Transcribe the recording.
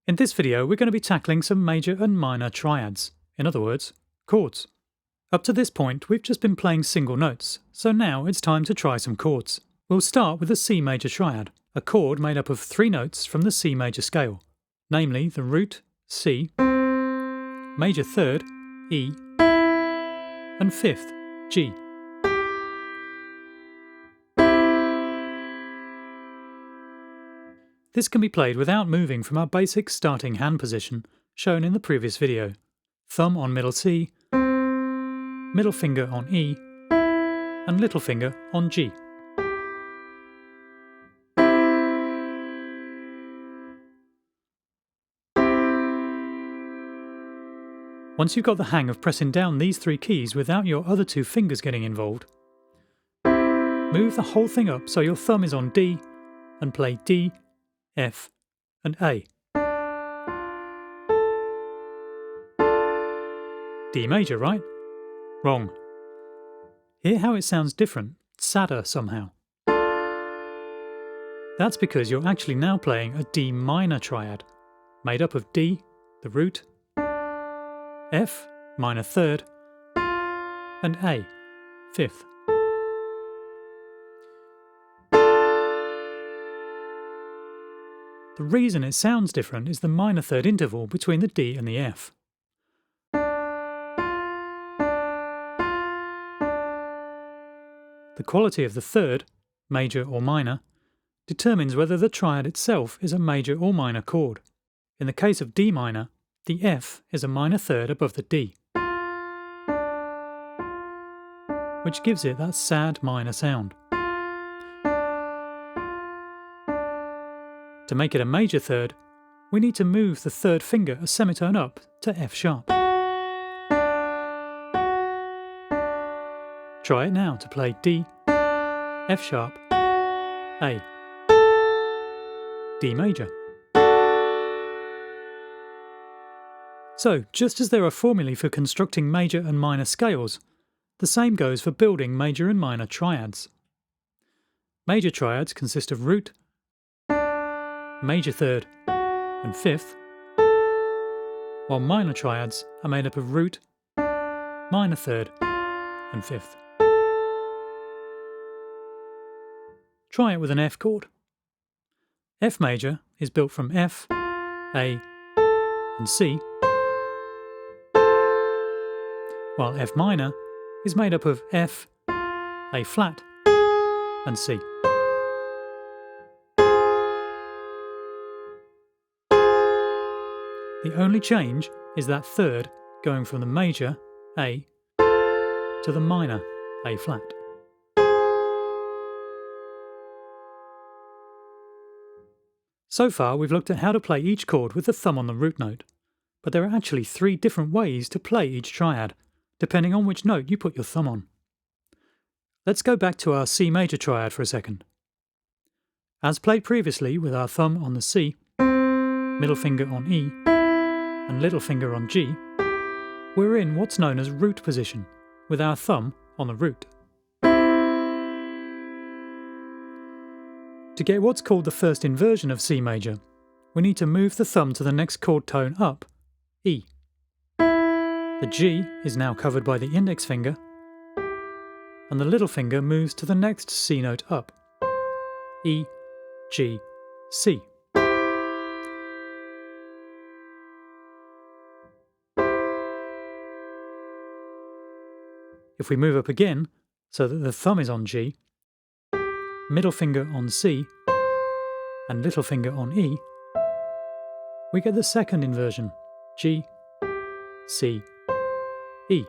In this video, we're going to be tackling some major and minor triads, in other words, chords. Up to this point, we've just been playing single notes, so now it's time to try some chords. We'll start with the C major triad, a chord made up of 3 notes from the C major scale, namely the root, C, major third, E, and fifth, G. This can be played without moving from our basic starting hand position shown in the previous video. Thumb on middle C, middle finger on E, and little finger on G. Once you've got the hang of pressing down these 3 keys without your other 2 fingers getting involved, move the whole thing up so your thumb is on D and play D, F, and A. D major, right? Wrong. Hear how it sounds different, sadder somehow. That's because you're actually now playing a D minor triad, made up of D, the root, F, minor third, and A, fifth. The reason it sounds different is the minor third interval between the D and the F. The quality of the third, major or minor, determines whether the triad itself is a major or minor chord. In the case of D minor, the F is a minor third above the D, which gives it that sad minor sound. To make it a major third, we need to move the third finger a semitone up to F sharp. Try it now to play D, F sharp, A, D major. So, just as there are formulae for constructing major and minor scales, the same goes for building major and minor triads. Major triads consist of root, major third, and fifth, while minor triads are made up of root, minor third, and fifth. Try it with an F chord. F major is built from F, A, and C, while F minor is made up of F, A flat, and C. The only change is that third going from the major, A, to the minor, A flat. So far we've looked at how to play each chord with the thumb on the root note, but there are actually 3 different ways to play each triad, depending on which note you put your thumb on. Let's go back to our C major triad for a second. As played previously with our thumb on the C, middle finger on E, and little finger on G, we're in what's known as root position, with our thumb on the root. To get what's called the first inversion of C major, we need to move the thumb to the next chord tone up, E. The G is now covered by the index finger, and the little finger moves to the next C note up, E, G, C. If we move up again, so that the thumb is on G, middle finger on C, and little finger on E, we get the second inversion, G, C, E.